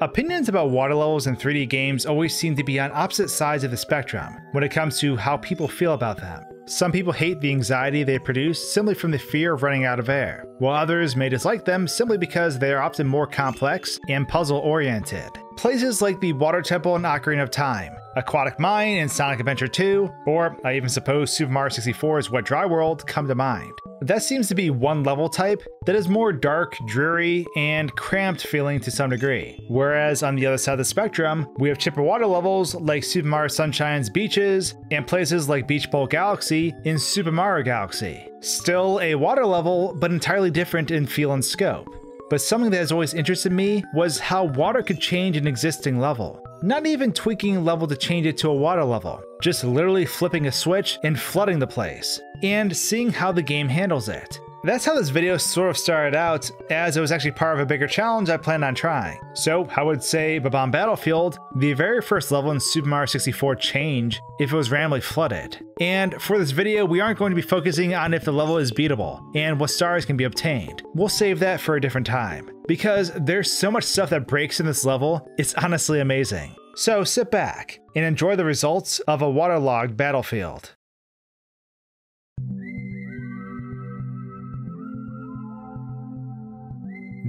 Opinions about water levels in 3D games always seem to be on opposite sides of the spectrum when it comes to how people feel about them. Some people hate the anxiety they produce simply from the fear of running out of air, while others may dislike them simply because they are often more complex and puzzle-oriented. Places like the Water Temple in Ocarina of Time, Aquatic Mine in Sonic Adventure 2, or I even suppose Super Mario 64's Wet Dry World come to mind. That seems to be one level type that is more dark, dreary, and cramped feeling to some degree. Whereas on the other side of the spectrum, we have chipper water levels like Super Mario Sunshine's beaches and places like Beach Bowl Galaxy in Super Mario Galaxy. Still a water level, but entirely different in feel and scope. But something that has always interested me was how water could change an existing level. Not even tweaking a level to change it to a water level, just literally flipping a switch and flooding the place, and seeing how the game handles it. That's how this video sort of started out, as it was actually part of a bigger challenge I planned on trying. So I would say Bob-omb Battlefield, the very first level in Super Mario 64 change if it was randomly flooded. And for this video, we aren't going to be focusing on if the level is beatable and what stars can be obtained. We'll save that for a different time, because there's so much stuff that breaks in this level, it's honestly amazing. So sit back and enjoy the results of a waterlogged battlefield.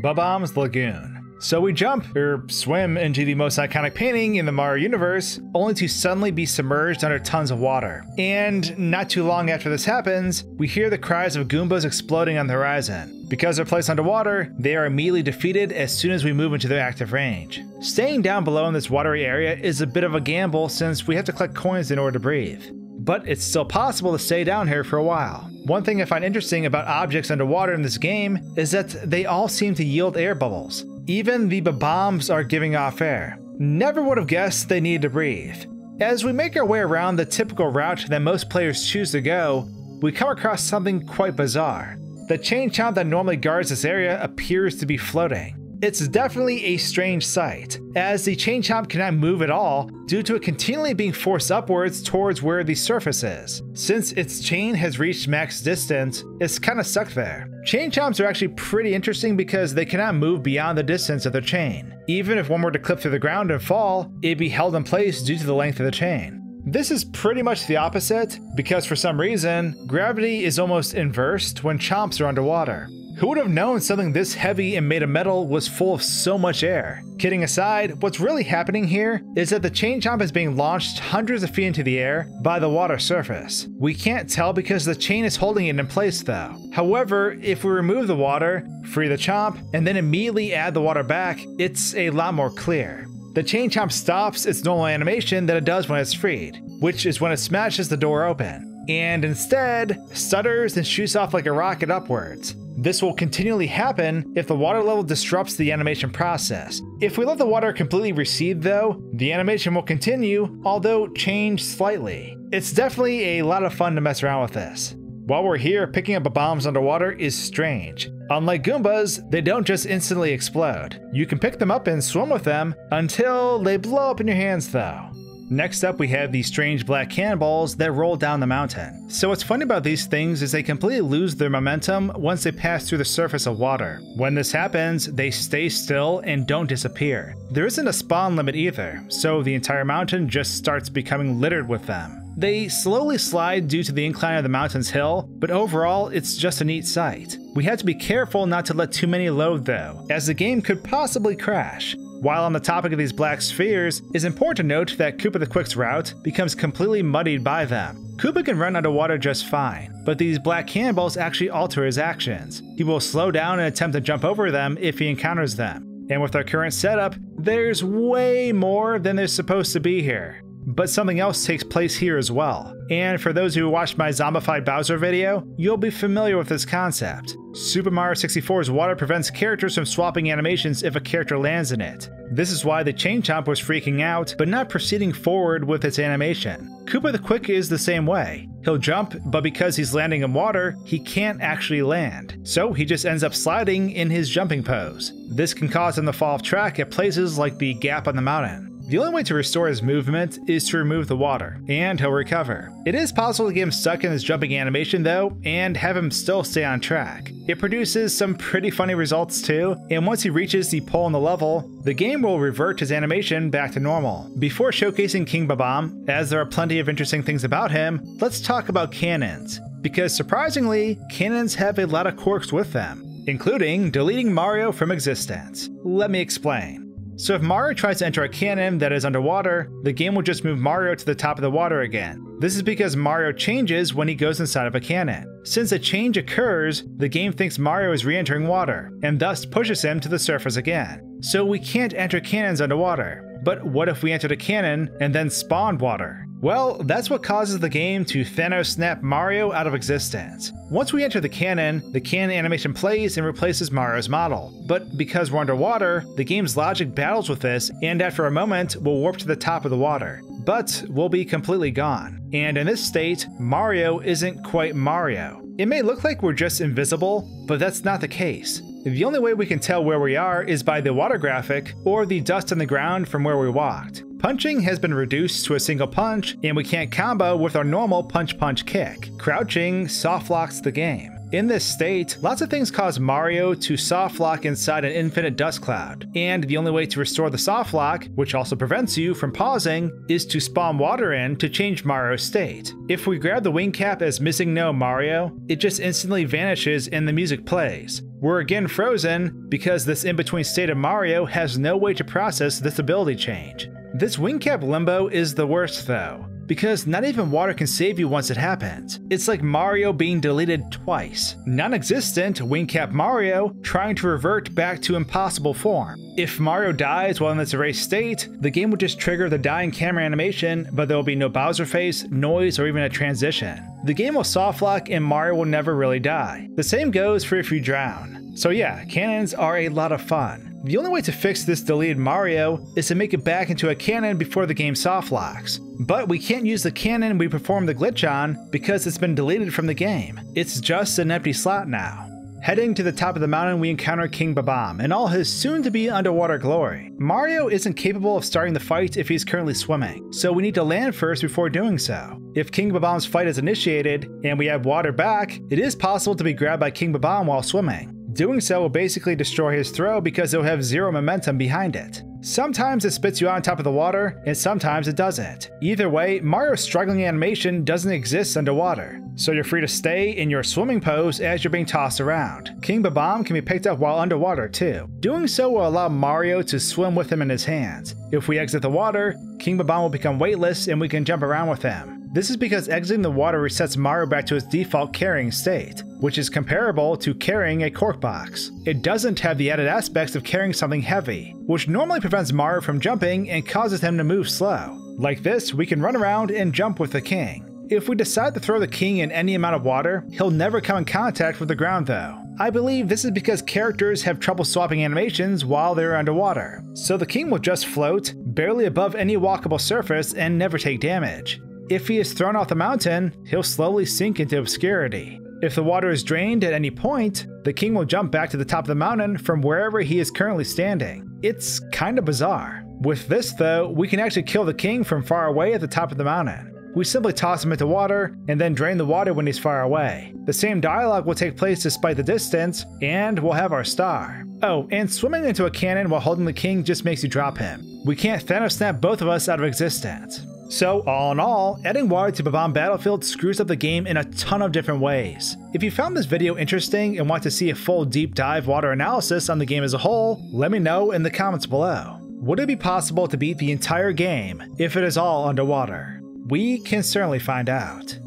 Bob-omb's Lagoon. So we jump, or swim, into the most iconic painting in the Mario universe, only to suddenly be submerged under tons of water. And not too long after this happens, we hear the cries of Goombas exploding on the horizon. Because they're placed underwater, they are immediately defeated as soon as we move into their active range. Staying down below in this watery area is a bit of a gamble since we have to collect coins in order to breathe. But it's still possible to stay down here for a while. One thing I find interesting about objects underwater in this game is that they all seem to yield air bubbles. Even the Bob-ombs are giving off air. Never would have guessed they needed to breathe. As we make our way around the typical route that most players choose to go, we come across something quite bizarre. The chain chomp that normally guards this area appears to be floating. It's definitely a strange sight, as the chain chomp cannot move at all due to it continually being forced upwards towards where the surface is. Since its chain has reached max distance, it's kinda stuck there. Chain chomps are actually pretty interesting because they cannot move beyond the distance of their chain. Even if one were to clip through the ground and fall, it'd be held in place due to the length of the chain. This is pretty much the opposite, because for some reason, gravity is almost inversed when chomps are underwater. Who would have known something this heavy and made of metal was full of so much air? Kidding aside, what's really happening here is that the chain chomp is being launched hundreds of feet into the air by the water surface. We can't tell because the chain is holding it in place though. However, if we remove the water, free the chomp, and then immediately add the water back, it's a lot more clear. The chain chomp stops its normal animation that it does when it's freed, which is when it smashes the door open, and instead stutters and shoots off like a rocket upwards. This will continually happen if the water level disrupts the animation process. If we let the water completely recede though, the animation will continue, although change slightly. It's definitely a lot of fun to mess around with this. While we're here, picking up Bob-ombs underwater is strange. Unlike Goombas, they don't just instantly explode. You can pick them up and swim with them until they blow up in your hands though. Next up, we have these strange black cannonballs that roll down the mountain. So what's funny about these things is they completely lose their momentum once they pass through the surface of water. When this happens, they stay still and don't disappear. There isn't a spawn limit either, so the entire mountain just starts becoming littered with them. They slowly slide due to the incline of the mountain's hill, but overall, it's just a neat sight. We have to be careful not to let too many load though, as the game could possibly crash. While on the topic of these black spheres, it's important to note that Koopa the Quick's route becomes completely muddied by them. Koopa can run underwater just fine, but these black cannonballs actually alter his actions. He will slow down and attempt to jump over them if he encounters them. And with our current setup, there's way more than there's supposed to be here. But something else takes place here as well. And for those who watched my Zombified Bowser video, you'll be familiar with this concept. Super Mario 64's water prevents characters from swapping animations if a character lands in it. This is why the chain chomp was freaking out, but not proceeding forward with its animation. Koopa the Quick is the same way. He'll jump, but because he's landing in water, he can't actually land. So he just ends up sliding in his jumping pose. This can cause him to fall off track at places like the gap on the mountain. The only way to restore his movement is to remove the water, and he'll recover. It is possible to get him stuck in his jumping animation though, and have him still stay on track. It produces some pretty funny results too, and once he reaches the pole in the level, the game will revert his animation back to normal. Before showcasing King Bob-omb, as there are plenty of interesting things about him, let's talk about cannons. Because surprisingly, cannons have a lot of quirks with them, including deleting Mario from existence. Let me explain. So if Mario tries to enter a cannon that is underwater, the game will just move Mario to the top of the water again. This is because Mario changes when he goes inside of a cannon. Since a change occurs, the game thinks Mario is re-entering water, and thus pushes him to the surface again. So we can't enter cannons underwater. But what if we entered a cannon and then spawned water? Well, that's what causes the game to Thanos snap Mario out of existence. Once we enter the cannon animation plays and replaces Mario's model. But because we're underwater, the game's logic battles with this, and after a moment, we'll warp to the top of the water. But we'll be completely gone. And in this state, Mario isn't quite Mario. It may look like we're just invisible, but that's not the case. The only way we can tell where we are is by the water graphic or the dust on the ground from where we walked. Punching has been reduced to a single punch, and we can't combo with our normal punch-punch kick. Crouching soft locks the game. In this state, lots of things cause Mario to soft lock inside an infinite dust cloud, and the only way to restore the soft lock, which also prevents you from pausing, is to spawn water in to change Mario's state. If we grab the wing cap as missing no Mario, it just instantly vanishes and the music plays. We're again frozen because this in-between state of Mario has no way to process this ability change. This wing cap limbo is the worst though, because not even water can save you once it happens. It's like Mario being deleted twice. Non-existent wing cap Mario trying to revert back to impossible form. If Mario dies while in this erased state, the game will just trigger the dying camera animation, but there will be no Bowser face, noise, or even a transition. The game will soft lock and Mario will never really die. The same goes for if you drown. So yeah, cannons are a lot of fun. The only way to fix this deleted Mario is to make it back into a cannon before the game soft locks. But we can't use the cannon we performed the glitch on because it's been deleted from the game. It's just an empty slot now. Heading to the top of the mountain, we encounter King Bob-omb in all his soon-to-be underwater glory. Mario isn't capable of starting the fight if he's currently swimming, so we need to land first before doing so. If King Bob-omb's fight is initiated and we have water back, it is possible to be grabbed by King Bob-omb while swimming. Doing so will basically destroy his throw because it will have zero momentum behind it. Sometimes it spits you out on top of the water, and sometimes it doesn't. Either way, Mario's struggling animation doesn't exist underwater, so you're free to stay in your swimming pose as you're being tossed around. King Bob-omb can be picked up while underwater too. Doing so will allow Mario to swim with him in his hands. If we exit the water, King Bob-omb will become weightless and we can jump around with him. This is because exiting the water resets Mario back to his default carrying state, which is comparable to carrying a cork box. It doesn't have the added aspects of carrying something heavy, which normally prevents Mario from jumping and causes him to move slow. Like this, we can run around and jump with the king. If we decide to throw the king in any amount of water, he'll never come in contact with the ground though. I believe this is because characters have trouble swapping animations while they're underwater, so the king will just float, barely above any walkable surface and never take damage. If he is thrown off the mountain, he'll slowly sink into obscurity. If the water is drained at any point, the king will jump back to the top of the mountain from wherever he is currently standing. It's kinda bizarre. With this though, we can actually kill the king from far away at the top of the mountain. We simply toss him into water and then drain the water when he's far away. The same dialogue will take place despite the distance, and we'll have our star. Oh, and swimming into a cannon while holding the king just makes you drop him. We can't Thanos snap both of us out of existence. So all in all, adding water to Bob-omb Battlefield screws up the game in a ton of different ways. If you found this video interesting and want to see a full deep dive water analysis on the game as a whole, let me know in the comments below. Would it be possible to beat the entire game if it is all underwater? We can certainly find out.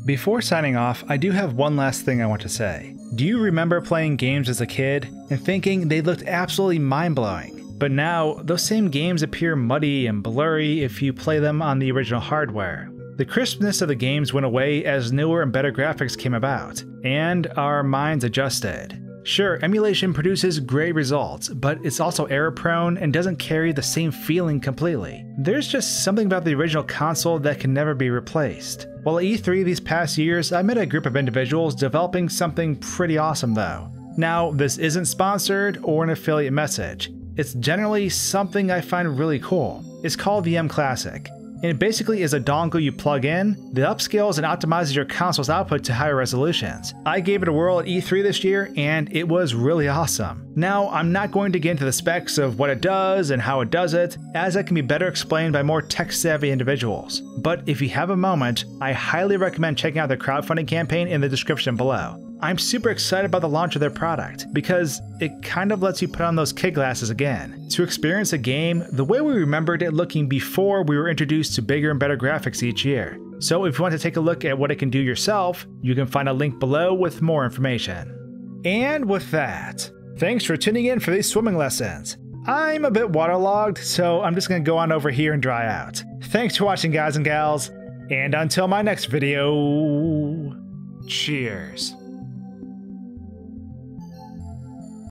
Before signing off, I do have one last thing I want to say. Do you remember playing games as a kid and thinking they looked absolutely mind-blowing? But now, those same games appear muddy and blurry if you play them on the original hardware. The crispness of the games went away as newer and better graphics came about, and our minds adjusted. Sure, emulation produces great results, but it's also error-prone and doesn't carry the same feeling completely. There's just something about the original console that can never be replaced. While at E3 these past years, I met a group of individuals developing something pretty awesome though. Now, this isn't sponsored or an affiliate message. It's generally something I find really cool. It's called the M Classic, and it basically is a dongle you plug in that upscales and optimizes your console's output to higher resolutions. I gave it a whirl at E3 this year, and it was really awesome. Now, I'm not going to get into the specs of what it does and how it does it, as that can be better explained by more tech-savvy individuals. But if you have a moment, I highly recommend checking out the crowdfunding campaign in the description below. I'm super excited about the launch of their product, because it kind of lets you put on those kid glasses again, to experience a game the way we remembered it looking before we were introduced to bigger and better graphics each year. So if you want to take a look at what it can do yourself, you can find a link below with more information. And with that, thanks for tuning in for these swimming lessons. I'm a bit waterlogged, so I'm just going to go on over here and dry out. Thanks for watching, guys and gals, and until my next video, cheers.